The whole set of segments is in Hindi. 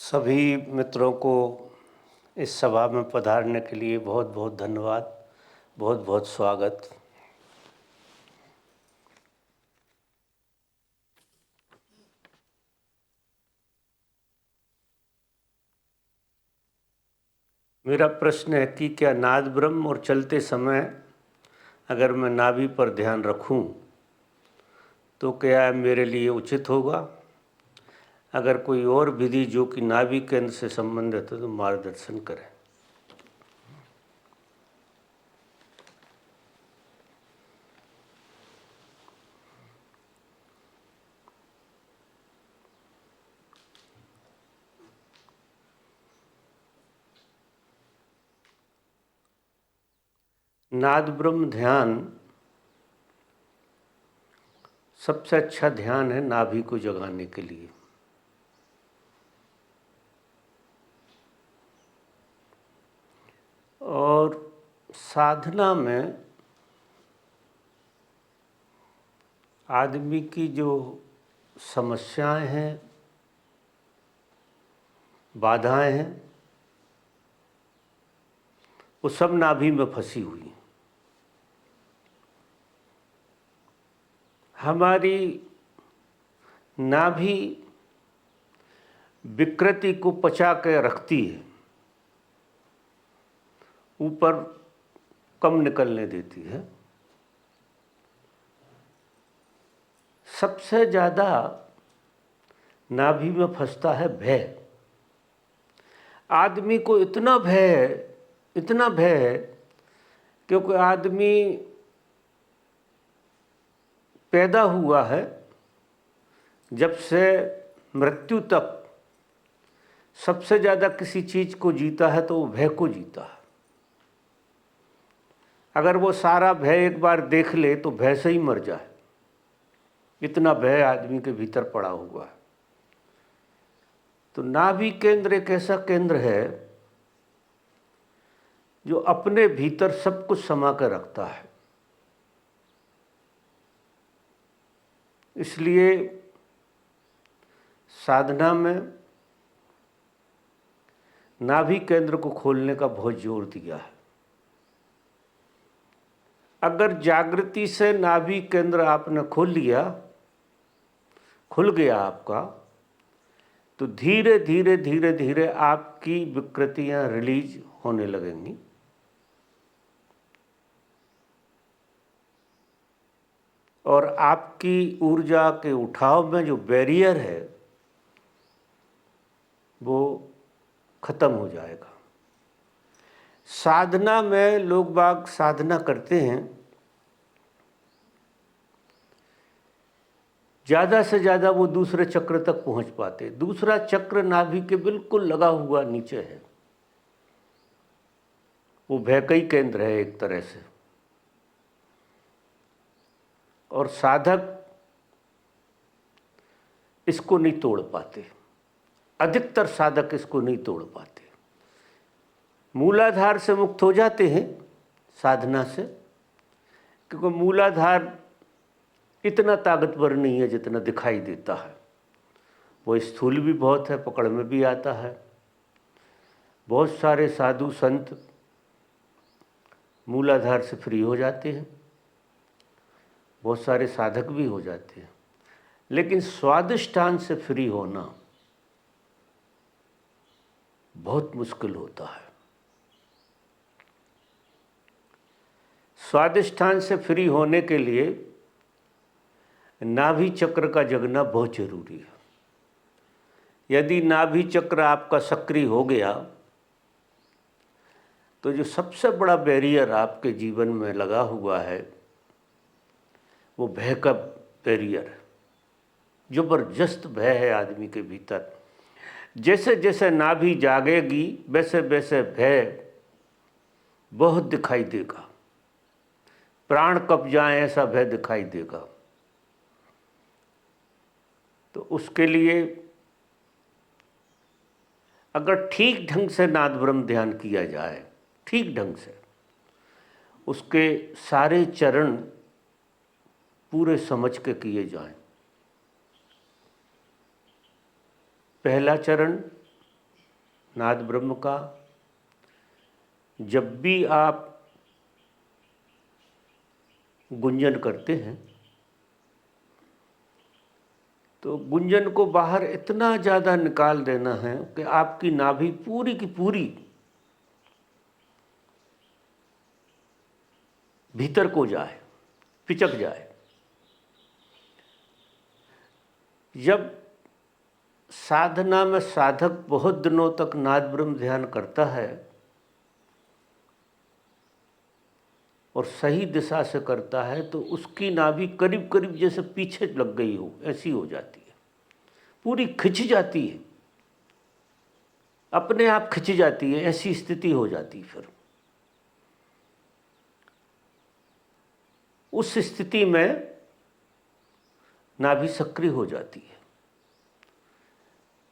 सभी मित्रों को इस सभा में पधारने के लिए बहुत बहुत धन्यवाद, बहुत बहुत स्वागत। मेरा प्रश्न है कि क्या नाद ब्रह्म और चलते समय अगर मैं नाभि पर ध्यान रखूं तो क्या मेरे लिए उचित होगा? अगर कोई और विधि जो कि नाभि केंद्र से संबंधित है तो मार्गदर्शन करें। नाद ब्रह्म ध्यान सबसे अच्छा ध्यान है नाभि को जगाने के लिए। और साधना में आदमी की जो समस्याएं हैं, बाधाएं हैं, वो सब नाभि में फंसी हुई हैं। हमारी नाभि विकृति को पचा के रखती है, ऊपर कम निकलने देती है। सबसे ज़्यादा नाभि में फंसता है भय। आदमी को इतना भय है क्योंकि आदमी पैदा हुआ है, जब से मृत्यु तक सबसे ज़्यादा किसी चीज़ को जीता है तो वो भय को जीता है। अगर वो सारा भय एक बार देख ले तो भय से ही मर जाए, इतना भय आदमी के भीतर पड़ा हुआ है। तो नाभि केंद्र एक ऐसा केंद्र है जो अपने भीतर सब कुछ समा कर रखता है। इसलिए साधना में नाभि केंद्र को खोलने का बहुत जोर दिया है। अगर जागृति से नाभि केंद्र आपने खुल गया आपका, तो धीरे धीरे आपकी विकृतियां रिलीज होने लगेंगी। और आपकी ऊर्जा के उठाव में जो बैरियर है वो खत्म हो जाएगा। साधना में लोग बाग साधना करते हैं, ज़्यादा से ज़्यादा वो दूसरे चक्र तक पहुंच पाते। दूसरा चक्र नाभि के बिल्कुल लगा हुआ नीचे है, वो भयकई केंद्र है एक तरह से। और साधक इसको नहीं तोड़ पाते, अधिकतर साधक इसको नहीं तोड़ पाते। मूलाधार से मुक्त हो जाते हैं साधना से, क्योंकि मूलाधार इतना ताकतवर नहीं है जितना दिखाई देता है। वो स्थूल भी बहुत है, पकड़ में भी आता है। बहुत सारे साधु संत मूलाधार से फ्री हो जाते हैं, बहुत सारे साधक भी हो जाते हैं। लेकिन स्वादिष्ठान से फ्री होना बहुत मुश्किल होता है। स्वादिष्ठान से फ्री होने के लिए नाभि चक्र का जगना बहुत जरूरी है। यदि नाभि चक्र आपका सक्रिय हो गया तो जो सबसे बड़ा बैरियर आपके जीवन में लगा हुआ है वो भय का बैरियर है। जबरदस्त भय है आदमी के भीतर। जैसे जैसे नाभि जागेगी वैसे वैसे भय बहुत दिखाई देगा। प्राण कब जाए ऐसा भय दिखाई देगा। तो उसके लिए अगर ठीक ढंग से नाद ब्रह्म ध्यान किया जाए, ठीक ढंग से, उसके सारे चरण पूरे समझ के किए जाएं। पहला चरण नाद ब्रह्म का जब भी आप गुंजन करते हैं तो गुंजन को बाहर इतना ज़्यादा निकाल देना है कि आपकी नाभि पूरी की पूरी भीतर को जाए, पिचक जाए। जब साधना में साधक बहुत दिनों तक नाद ब्रह्म ध्यान करता है और सही दिशा से करता है तो उसकी नाभि करीब करीब जैसे पीछे लग गई हो ऐसी हो जाती है, पूरी खिंच जाती है, अपने आप खिंच जाती है, ऐसी स्थिति हो जाती है। फिर उस स्थिति में नाभि सक्रिय हो जाती है।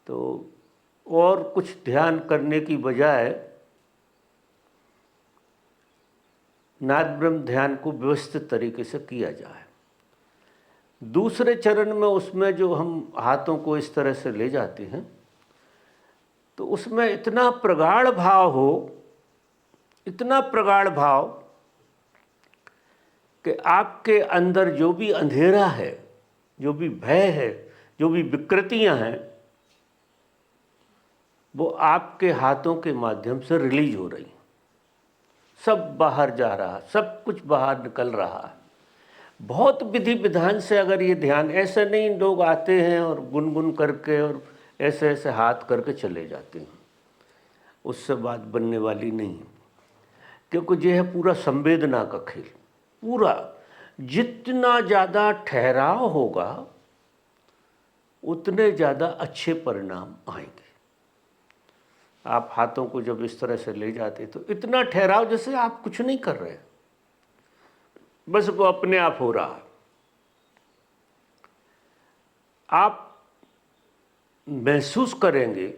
तो और कुछ ध्यान करने की बजाय नाद ब्रह्म ध्यान को व्यवस्थित तरीके से किया जाए। दूसरे चरण में उसमें जो हम हाथों को इस तरह से ले जाते हैं तो उसमें इतना प्रगाढ़ भाव हो, इतना प्रगाढ़ भाव कि आपके अंदर जो भी अंधेरा है, जो भी भय है, जो भी विकृतियां हैं, वो आपके हाथों के माध्यम से रिलीज हो रही, सब बाहर जा रहा, सब कुछ बाहर निकल रहा है। बहुत विधि विधान से अगर ये ध्यान, ऐसे नहीं लोग आते हैं और गुनगुन करके और ऐसे ऐसे हाथ करके चले जाते हैं, उससे बात बनने वाली नहीं। क्योंकि यह है पूरा संवेदना का खेल। पूरा जितना ज़्यादा ठहराव होगा उतने ज़्यादा अच्छे परिणाम आएंगे। आप हाथों को जब इस तरह से ले जाते तो इतना ठहराव जैसे आप कुछ नहीं कर रहे, बस वो अपने आप हो रहा। आप महसूस करेंगे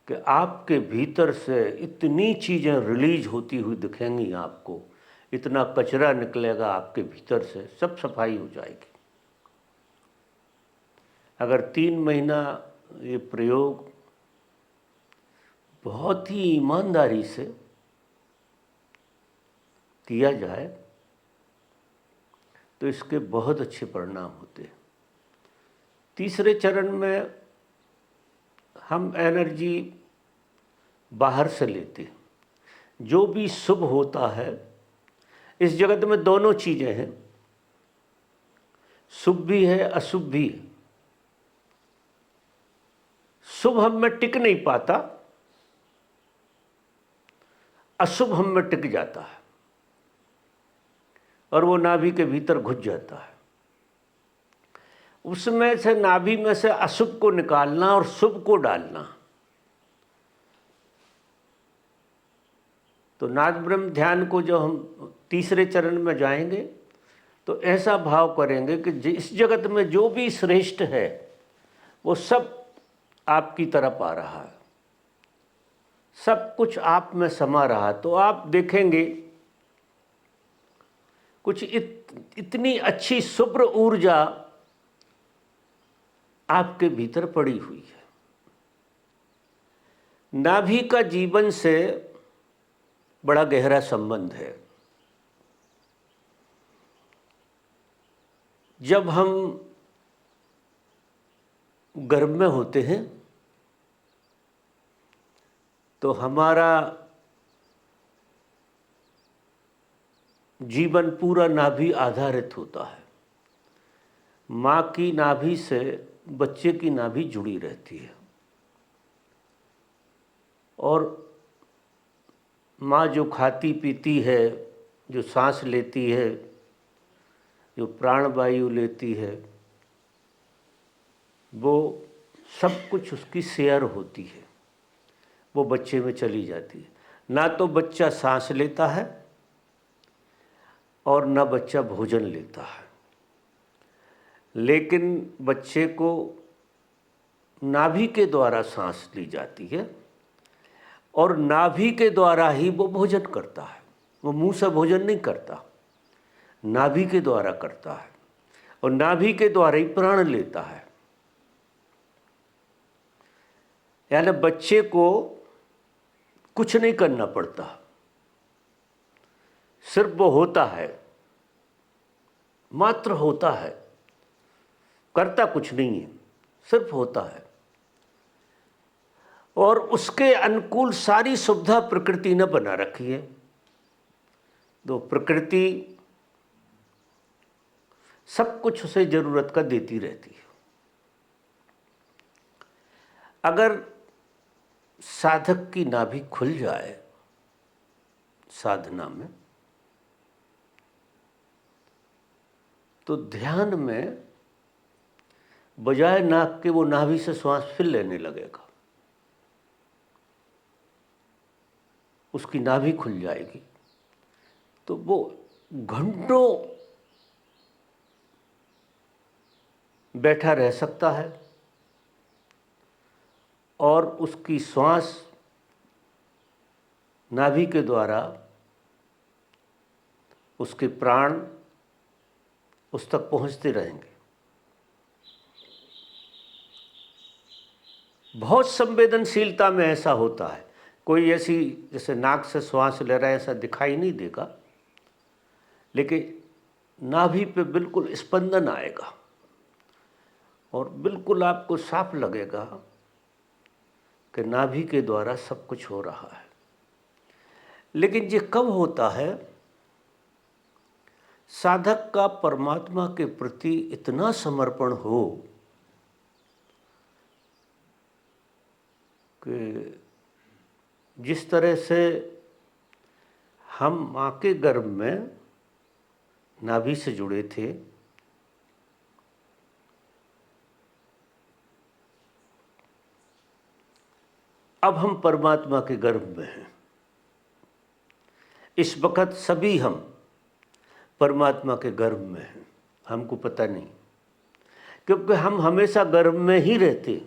कि आपके भीतर से इतनी चीज़ें रिलीज होती हुई दिखेंगी आपको, इतना कचरा निकलेगा आपके भीतर से, सब सफाई हो जाएगी। अगर 3 महीना ये प्रयोग बहुत ही ईमानदारी से किया जाए तो इसके बहुत अच्छे परिणाम होते हैं। तीसरे चरण में हम एनर्जी बाहर से लेते हैं। जो भी शुभ होता है, इस जगत में दोनों चीज़ें हैं, शुभ भी है अशुभ भी है। शुभ हम में टिक नहीं पाता, अशुभ हम में टिक जाता है और वो नाभि के भीतर घुस जाता है। उसमें से, नाभि में से अशुभ को निकालना और शुभ को डालना। तो नाद ब्रह्म ध्यान को जो हम तीसरे चरण में जाएंगे तो ऐसा भाव करेंगे कि इस जगत में जो भी श्रेष्ठ है वो सब आपकी तरफ आ रहा है, सब कुछ आप में समा रहा। तो आप देखेंगे कुछ इतनी अच्छी शुभ्र ऊर्जा आपके भीतर पड़ी हुई है। नाभि का जीवन से बड़ा गहरा संबंध है। जब हम गर्भ में होते हैं तो हमारा जीवन पूरा नाभि आधारित होता है। माँ की नाभि से बच्चे की नाभि जुड़ी रहती है और माँ जो खाती पीती है, जो सांस लेती है, जो प्राणवायु लेती है, वो सब कुछ उसकी शेयर होती है, वो बच्चे में चली जाती है। ना तो बच्चा सांस लेता है और ना बच्चा भोजन लेता है, लेकिन बच्चे को नाभि के द्वारा सांस ली जाती है और नाभि के द्वारा ही वो भोजन करता है। वो मुंह से भोजन नहीं करता, नाभि के द्वारा करता है और नाभि के द्वारा ही प्राण लेता है। यानी बच्चे को कुछ नहीं करना पड़ता, सिर्फ वो होता है, मात्र होता है, करता कुछ नहीं है, सिर्फ होता है। और उसके अनुकूल सारी सुविधा प्रकृति ने बना रखी है। तो प्रकृति सब कुछ उसे जरूरत का देती रहती है। अगर साधक की नाभि खुल जाए साधना में, तो ध्यान में बजाय नाक के वो नाभि से श्वास फिर लेने लगेगा। उसकी नाभि खुल जाएगी तो वो घंटों बैठा रह सकता है और उसकी श्वास नाभि के द्वारा उसके प्राण उस तक पहुंचते रहेंगे। बहुत संवेदनशीलता में ऐसा होता है। कोई ऐसी जैसे नाक से श्वास ले रहा है ऐसा दिखाई नहीं देगा, लेकिन नाभि पे बिल्कुल स्पंदन आएगा और बिल्कुल आपको साफ लगेगा कि नाभि के द्वारा सब कुछ हो रहा है। लेकिन ये कब होता है? साधक का परमात्मा के प्रति इतना समर्पण हो कि जिस तरह से हम माँ के गर्भ में नाभि से जुड़े थे, अब हम परमात्मा के गर्भ में हैं। इस वक्त सभी हम परमात्मा के गर्भ में हैं, हमको पता नहीं, क्योंकि हम हमेशा गर्भ में ही रहते।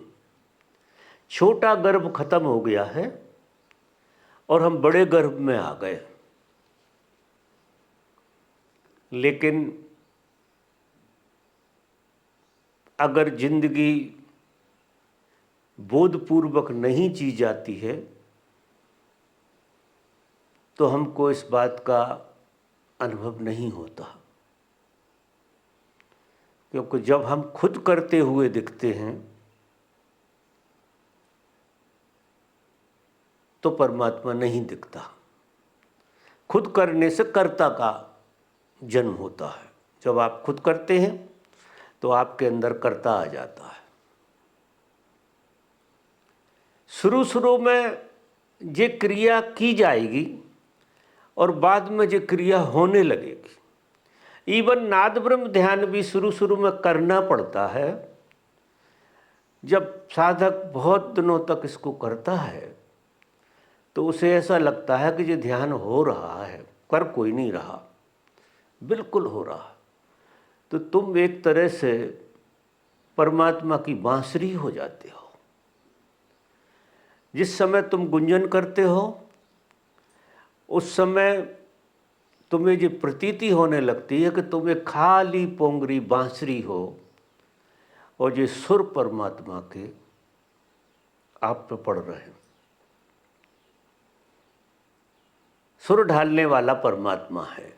छोटा गर्भ खत्म हो गया है और हम बड़े गर्भ में आ गए। लेकिन अगर जिंदगी बोधपूर्वक नहीं जी जाती है तो हमको इस बात का अनुभव नहीं होता, क्योंकि जब हम खुद करते हुए दिखते हैं तो परमात्मा नहीं दिखता। खुद करने से कर्ता का जन्म होता है। जब आप खुद करते हैं तो आपके अंदर कर्ता आ जाता है। शुरू शुरू में ये क्रिया की जाएगी और बाद में ये क्रिया होने लगेगी। इवन नाद ब्रह्म ध्यान भी शुरू शुरू में करना पड़ता है। जब साधक बहुत दिनों तक इसको करता है तो उसे ऐसा लगता है कि ये ध्यान हो रहा है, कर कोई नहीं रहा, बिल्कुल हो रहा। तो तुम एक तरह से परमात्मा की बांसुरी हो जाते हो। जिस समय तुम गुंजन करते हो उस समय तुम्हें ये प्रतीति होने लगती है कि तुम एक खाली पोंगरी बांसुरी हो और ये सुर परमात्मा के आप पे पड़ रहे हैं। सुर ढालने वाला परमात्मा है।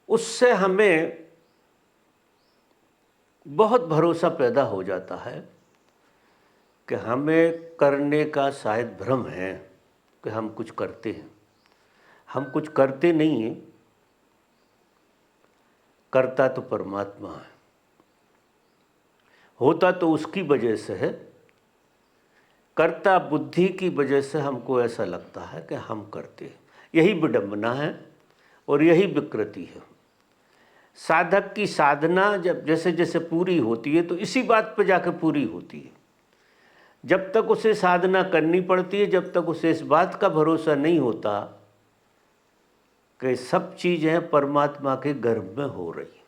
उससे हमें बहुत भरोसा पैदा हो जाता है कि हमें करने का शायद भ्रम है कि हम कुछ करते हैं। हम कुछ करते नहीं हैं, करता तो परमात्मा है। होता तो उसकी वजह से है, करता बुद्धि की वजह से हमको ऐसा लगता है कि हम करते हैं। यही विडंबना है और यही विकृति है। साधक की साधना जब जैसे जैसे पूरी होती है तो इसी बात पे जाकर पूरी होती है। जब तक उसे साधना करनी पड़ती है, जब तक उसे इस बात का भरोसा नहीं होता कि सब चीज़ें परमात्मा के गर्भ में हो रही है।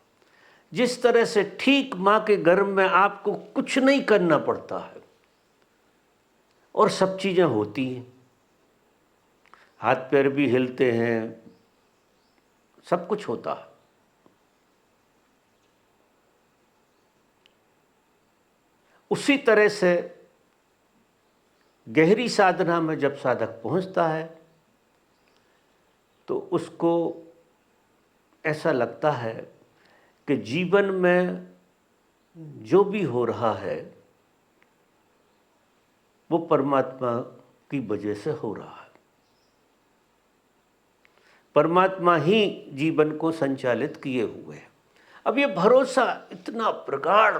जिस तरह से ठीक माँ के गर्भ में आपको कुछ नहीं करना पड़ता है और सब चीज़ें होती हैं, हाथ पैर भी हिलते हैं, सब कुछ होता है। उसी तरह से गहरी साधना में जब साधक पहुंचता है तो उसको ऐसा लगता है कि जीवन में जो भी हो रहा है वो परमात्मा की वजह से हो रहा है। परमात्मा ही जीवन को संचालित किए हुए है। अब ये भरोसा इतना प्रगाढ़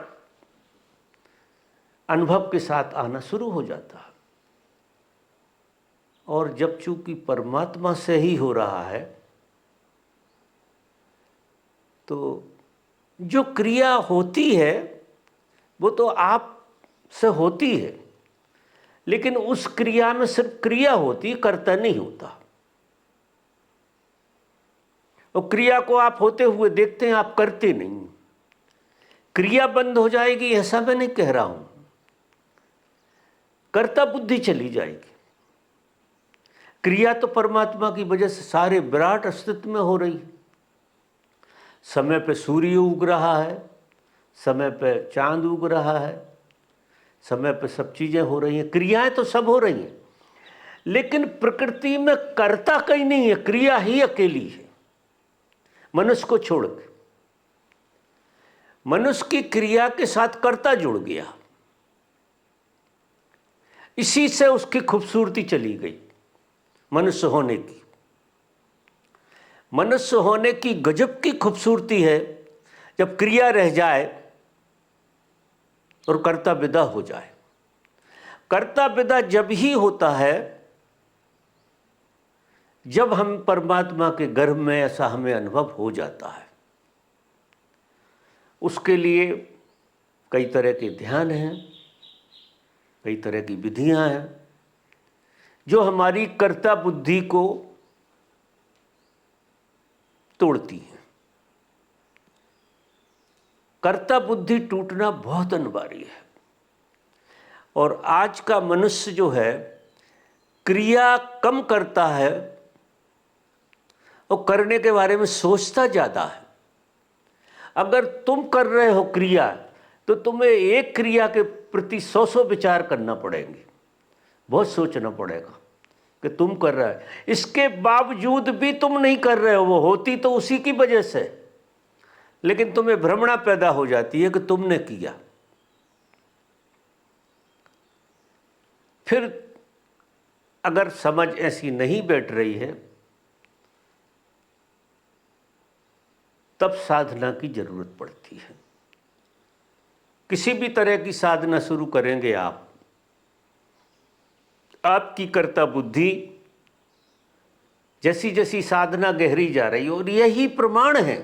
अनुभव के साथ आना शुरू हो जाता है। और जब चूंकि परमात्मा से ही हो रहा है तो जो क्रिया होती है वो तो आप से होती है, लेकिन उस क्रिया में सिर्फ क्रिया होती, कर्ता नहीं होता। और क्रिया को आप होते हुए देखते हैं, आप करते नहीं। क्रिया बंद हो जाएगी ऐसा मैं नहीं कह रहा हूं, कर्ता बुद्धि चली जाएगी। क्रिया तो परमात्मा की वजह से सारे विराट अस्तित्व में हो रही है। समय पे सूर्य उग रहा है, समय पे चांद उग रहा है, समय पे सब चीजें हो रही हैं, क्रियाएं तो सब हो रही हैं, लेकिन प्रकृति में कर्ता कहीं नहीं है, क्रिया ही अकेली है। मनुष्य को छोड़ के मनुष्य की क्रिया के साथ कर्ता जुड़ गया, इसी से उसकी खूबसूरती चली गई। मनुष्य होने की, मनुष्य होने की गजब की खूबसूरती है जब क्रिया रह जाए और कर्ता विदा हो जाए। कर्ता विदा जब ही होता है जब हम परमात्मा के गर्भ में, ऐसा हमें अनुभव हो जाता है। उसके लिए कई तरह के ध्यान हैं, कई तरह की विधियां हैं जो हमारी कर्ता बुद्धि को तोड़ती हैं। कर्ता बुद्धि टूटना बहुत अनिवार्य है। और आज का मनुष्य जो है क्रिया कम करता है और करने के बारे में सोचता ज़्यादा है। अगर तुम कर रहे हो क्रिया तो तुम्हें एक क्रिया के प्रति 100 विचार करना पड़ेंगे, बहुत सोचना पड़ेगा कि तुम कर रहे हो। इसके बावजूद भी तुम नहीं कर रहे हो, वो होती तो उसी की वजह से, लेकिन तुम्हें भ्रमणा पैदा हो जाती है कि तुमने किया। फिर अगर समझ ऐसी नहीं बैठ रही है तब साधना की जरूरत पड़ती है। किसी भी तरह की साधना शुरू करेंगे आप, आपकी कर्ता बुद्धि जैसी जैसी साधना गहरी जा रही है, और यही प्रमाण है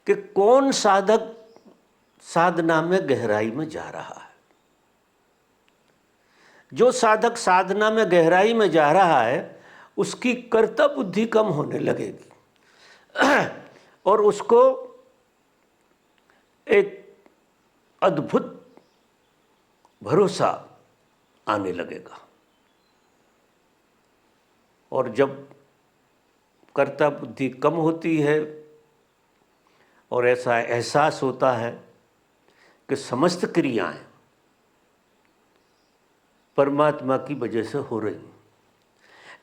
कि कौन साधक साधना में गहराई में जा रहा है। जो साधक साधना में गहराई में जा रहा है उसकी कर्ता बुद्धि कम होने लगेगी और उसको एक अद्भुत भरोसा आने लगेगा। और जब कर्ता बुद्धि कम होती है और ऐसा एहसास होता है कि समस्त क्रियाएं परमात्मा की वजह से हो रही हैं।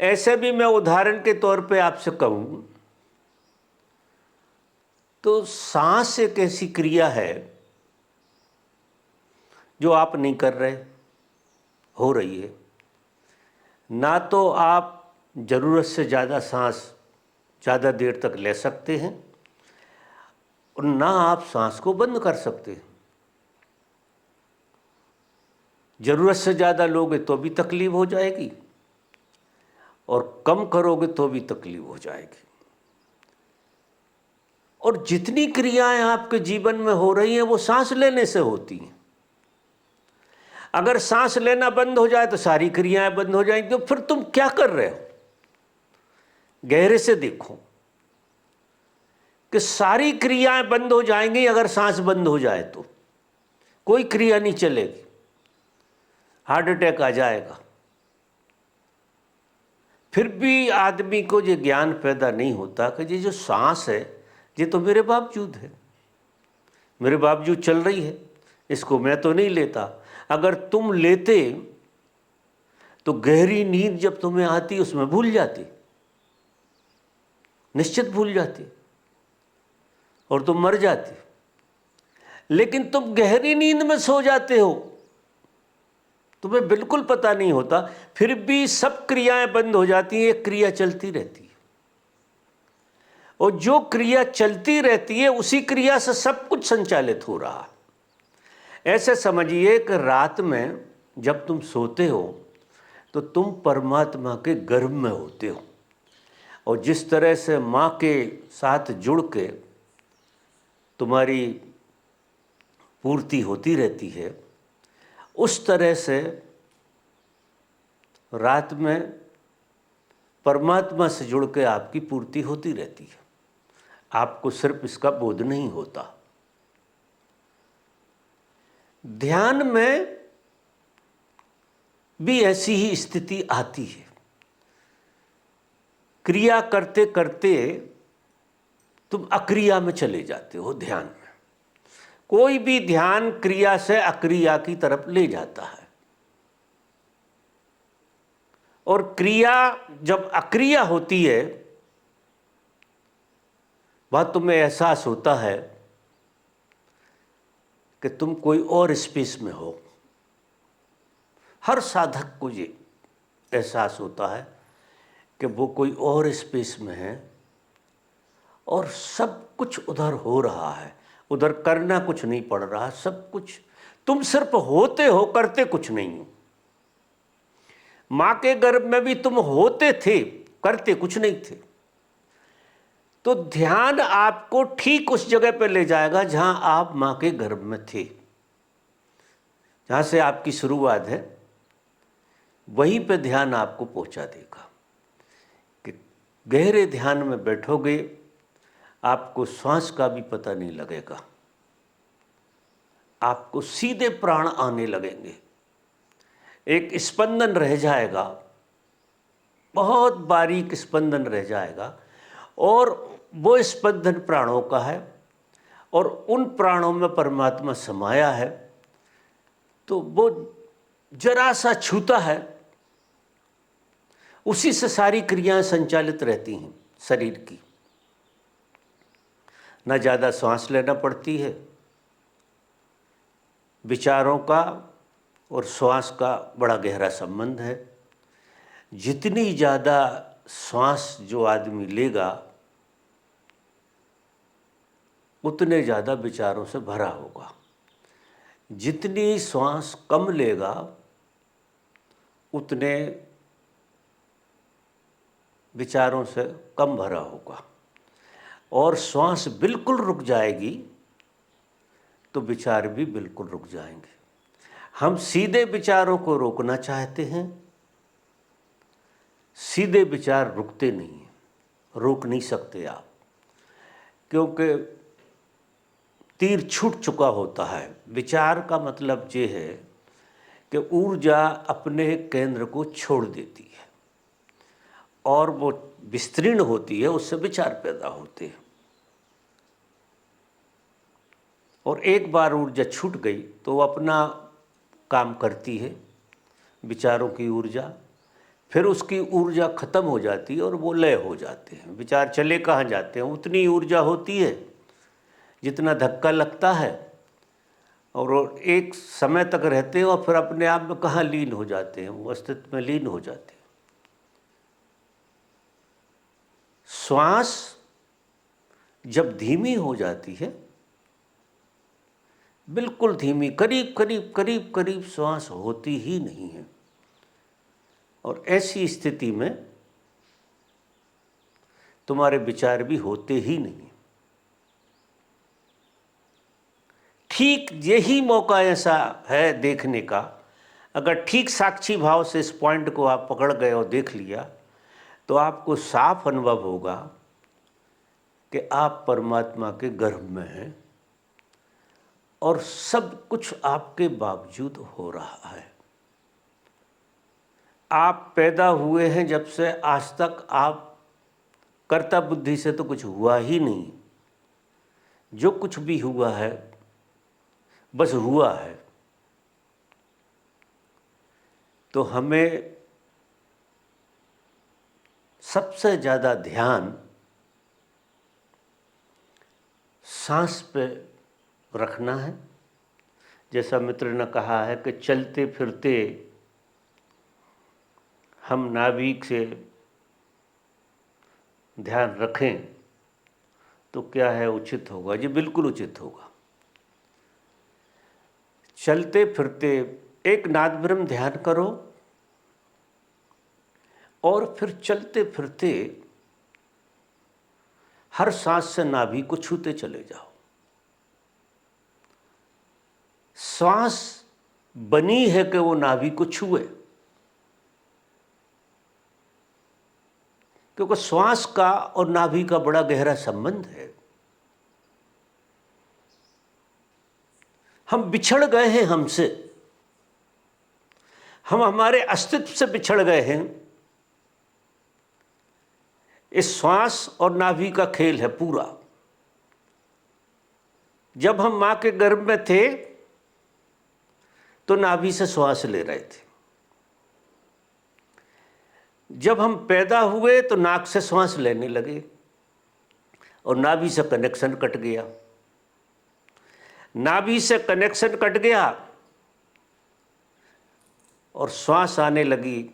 ऐसे भी मैं उदाहरण के तौर पे आपसे कहूँ तो सांस एक ऐसी क्रिया है जो आप नहीं कर रहे, हो रही है। ना तो आप ज़रूरत से ज़्यादा सांस ज़्यादा देर तक ले सकते हैं और ना आप सांस को बंद कर सकते हैं। ज़रूरत से ज़्यादा लोगे तो भी तकलीफ हो जाएगी और कम करोगे तो भी तकलीफ हो जाएगी। और जितनी क्रियाएं आपके जीवन में हो रही हैं वो सांस लेने से होती हैं। अगर सांस लेना बंद हो जाए तो सारी क्रियाएं बंद हो जाएंगी। तो फिर तुम क्या कर रहे हो? गहरे से देखो कि सारी क्रियाएं बंद हो जाएंगी। अगर सांस बंद हो जाए तो कोई क्रिया नहीं चलेगी, हार्ट अटैक आ जाएगा। फिर भी आदमी को ये ज्ञान पैदा नहीं होता कि ये जो सांस है ये तो मेरे बावजूद है, मेरे बावजूद चल रही है, इसको मैं तो नहीं लेता। अगर तुम लेते तो गहरी नींद जब तुम्हें आती उसमें भूल जाती, निश्चित भूल जाती और तुम मर जाती। लेकिन तुम गहरी नींद में सो जाते हो, तुम्हें बिल्कुल पता नहीं होता, फिर भी सब क्रियाएं बंद हो जाती हैं, एक क्रिया चलती रहती है। और जो क्रिया चलती रहती है उसी क्रिया से सब कुछ संचालित हो रहा है। ऐसे समझिए कि रात में जब तुम सोते हो तो तुम परमात्मा के गर्भ में होते हो, और जिस तरह से माँ के साथ जुड़ के तुम्हारी पूर्ति होती रहती है, उस तरह से रात में परमात्मा से जुड़ के आपकी पूर्ति होती रहती है। आपको सिर्फ इसका बोध नहीं होता। ध्यान में भी ऐसी ही स्थिति आती है। क्रिया करते करते तुम अक्रिया में चले जाते हो। ध्यान में कोई भी ध्यान क्रिया से अक्रिया की तरफ ले जाता है, और क्रिया जब अक्रिया होती है वह तुम्हें एहसास होता है कि तुम कोई और स्पेस में हो। हर साधक को ये एहसास होता है कि वो कोई और स्पेस में है और सब कुछ उधर हो रहा है, उधर करना कुछ नहीं पड़ रहा, सब कुछ तुम सिर्फ होते हो, करते कुछ नहीं हो। माँ के गर्भ में भी तुम होते थे, करते कुछ नहीं थे। तो ध्यान आपको ठीक उस जगह पर ले जाएगा जहां आप माँ के गर्भ में थे, जहां से आपकी शुरुआत है, वहीं पे ध्यान आपको पहुंचा देगा। कि गहरे ध्यान में बैठोगे, आपको श्वास का भी पता नहीं लगेगा, आपको सीधे प्राण आने लगेंगे। एक स्पंदन रह जाएगा, बहुत बारीक स्पंदन रह जाएगा, और वो स्पंदन प्राणों का है, और उन प्राणों में परमात्मा समाया है। तो वो जरा सा छूता है, उसी से सारी क्रियाएं संचालित रहती हैं शरीर की। न ज़्यादा सांस लेना पड़ती है। विचारों का और श्वास का बड़ा गहरा संबंध है। जितनी ज़्यादा श्वास जो आदमी लेगा उतने ज़्यादा विचारों से भरा होगा, जितनी श्वास कम लेगा उतने विचारों से कम भरा होगा। और श्वास बिल्कुल रुक जाएगी तो विचार भी बिल्कुल रुक जाएंगे। हम सीधे विचारों को रोकना चाहते हैं, सीधे विचार रुकते नहीं हैं, रोक नहीं सकते आप, क्योंकि तीर छूट चुका होता है। विचार का मतलब ये है कि ऊर्जा अपने केंद्र को छोड़ देती है और वो विस्तीर्ण होती है, उससे विचार पैदा होते हैं। और एक बार ऊर्जा छूट गई तो वो अपना काम करती है, विचारों की ऊर्जा। फिर उसकी ऊर्जा ख़त्म हो जाती है और वो लय हो जाते हैं। विचार चले कहाँ जाते हैं, उतनी ऊर्जा होती है जितना धक्का लगता है, और वो एक समय तक रहते हैं और फिर अपने आप में कहाँ लीन हो जाते हैं, वो अस्तित्व में लीन हो जाते हैं। श्वास जब धीमी हो जाती है, बिल्कुल धीमी, करीब करीब करीब करीब श्वास होती ही नहीं है, और ऐसी स्थिति में तुम्हारे विचार भी होते ही नहीं। ठीक यही मौका ऐसा है देखने का, अगर ठीक साक्षी भाव से इस पॉइंट को आप पकड़ गए और देख लिया तो आपको साफ अनुभव होगा कि आप परमात्मा के गर्भ में हैं और सब कुछ आपके बावजूद हो रहा है। आप पैदा हुए हैं जब से आज तक आप कर्ता बुद्धि से तो कुछ हुआ ही नहीं। जो कुछ भी हुआ है बस हुआ है। तो हमें सबसे ज़्यादा ध्यान सांस पे रखना है। जैसा मित्र ने कहा है कि चलते फिरते हम नाभि से ध्यान रखें तो क्या है, उचित होगा। जी बिल्कुल उचित होगा। चलते फिरते एक नाद ब्रह्म ध्यान करो और फिर चलते फिरते हर सांस से नाभि को छूते चले जाओ। सांस बनी है कि वो नाभि को छुए, क्योंकि श्वास का और नाभि का बड़ा गहरा संबंध है। हम बिछड़ गए हैं हमसे, हम हमारे अस्तित्व से बिछड़ गए हैं। इस श्वास और नाभि का खेल है पूरा। जब हम मां के गर्भ में थे तो नाभि से श्वास ले रहे थे। जब हम पैदा हुए तो नाक से श्वास लेने लगे और नाभि से कनेक्शन कट गया। नाभि से कनेक्शन कट गया और श्वास आने लगी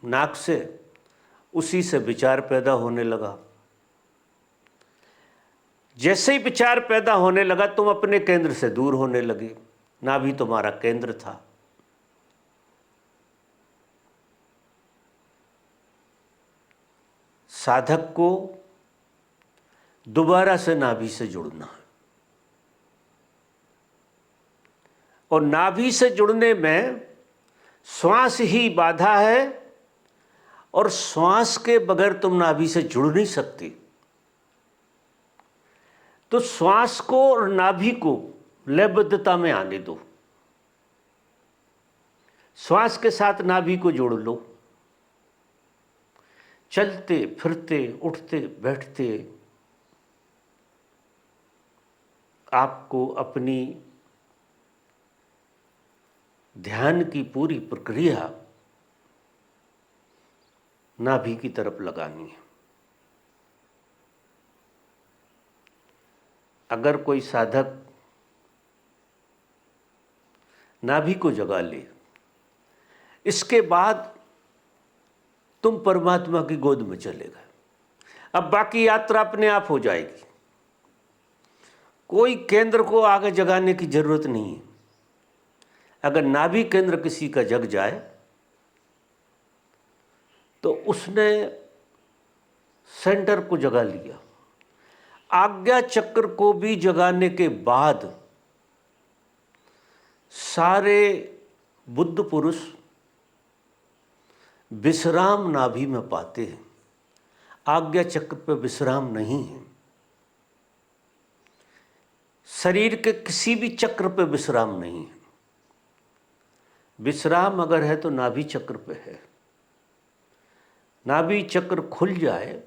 नाक से, उसी से विचार पैदा होने लगा। जैसे ही विचार पैदा होने लगा तुम अपने केंद्र से दूर होने लगे। नाभि तुम्हारा केंद्र था। साधक को दोबारा से नाभि से जुड़ना है, और नाभि से जुड़ने में श्वास ही बाधा है, और श्वास के बगैर तुम नाभि से जुड़ नहीं सकती। तो श्वास को और नाभि को लयबद्धता में आने दो। श्वास के साथ नाभि को जोड़ लो। चलते फिरते उठते बैठते आपको अपनी ध्यान की पूरी प्रक्रिया नाभि की तरफ लगानी है। अगर कोई साधक नाभि को जगा ले, इसके बाद तुम परमात्मा की गोद में चले गए। अब बाकी यात्रा अपने आप हो जाएगी। कोई केंद्र को आगे जगाने की जरूरत नहीं है। अगर नाभि केंद्र किसी का जग जाए तो उसने सेंटर को जगा लिया। आज्ञा चक्र को भी जगाने के बाद सारे बुद्ध पुरुष विश्राम नाभि में पाते हैं। आज्ञा चक्र पर विश्राम नहीं है। शरीर के किसी भी चक्र पर विश्राम नहीं है। विश्राम अगर है तो नाभि चक्र पे है। नाभि चक्र खुल जाए,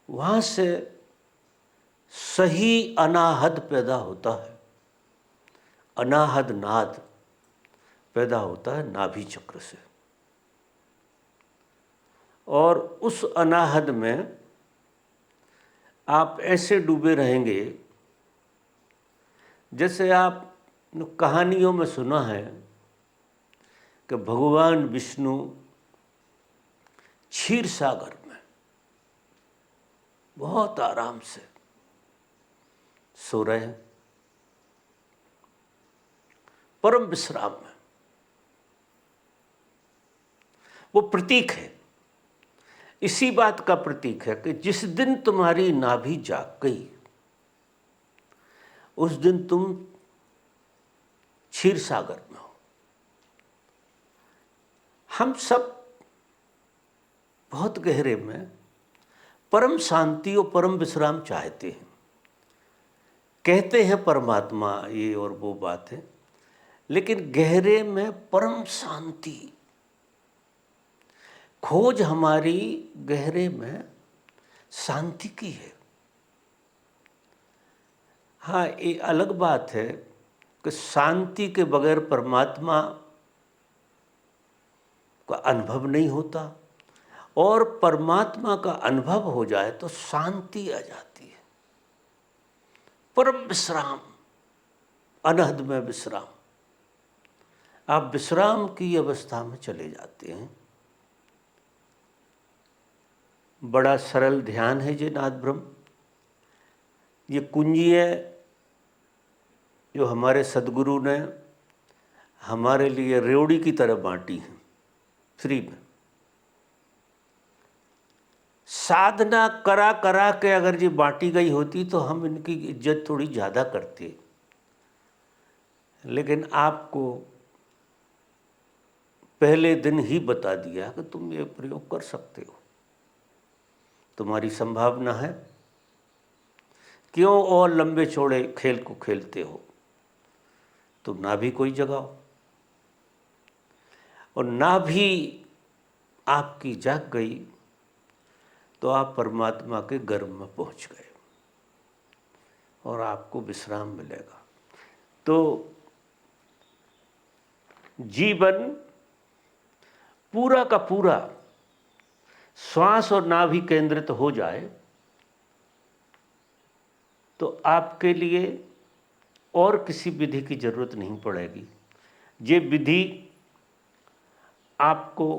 वहां से सही अनाहद पैदा होता है। अनाहद नाद पैदा होता है नाभि चक्र से, और उस अनाहद में आप ऐसे डूबे रहेंगे जैसे आप कहानियों में सुना है कि भगवान विष्णु क्षीर सागर में बहुत आराम से सो रहे हैं, परम विश्राम में। वो प्रतीक है, इसी बात का प्रतीक है कि जिस दिन तुम्हारी नाभि जाग गई उस दिन तुम क्षीर सागर में हो। हम सब बहुत गहरे में परम शांति और परम विश्राम चाहते हैं। कहते हैं परमात्मा ये और वो बात है, लेकिन गहरे में परम शांति, खोज हमारी गहरे में शांति की है। हाँ, ये अलग बात है कि शांति के बगैर परमात्मा का अनुभव नहीं होता, और परमात्मा का अनुभव हो जाए तो शांति आ जाती है, परम विश्राम, अनहद में विश्राम। आप विश्राम की अवस्था में चले जाते हैं। बड़ा सरल ध्यान है ये नाद ब्रह्म। ये कुंजी है जो हमारे सदगुरु ने हमारे लिए रेवड़ी की तरह बांटी है, फ्री में। साधना करा करा के अगर ये बांटी गई होती तो हम इनकी इज्जत थोड़ी ज़्यादा करते, लेकिन आपको पहले दिन ही बता दिया कि तुम ये प्रयोग कर सकते हो, तुम्हारी संभावना है, क्यों और लंबे चौड़े खेल को खेलते हो। तुम ना भी कोई जगाओ और ना भी आपकी जाग गई तो आप परमात्मा के गर्भ में पहुंच गए और आपको विश्राम मिलेगा। तो जीवन पूरा का पूरा श्वास और नाभि केंद्रित हो जाए तो आपके लिए और किसी विधि की जरूरत नहीं पड़ेगी। ये विधि आपको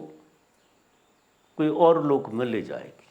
कोई और लोक में ले जाएगी।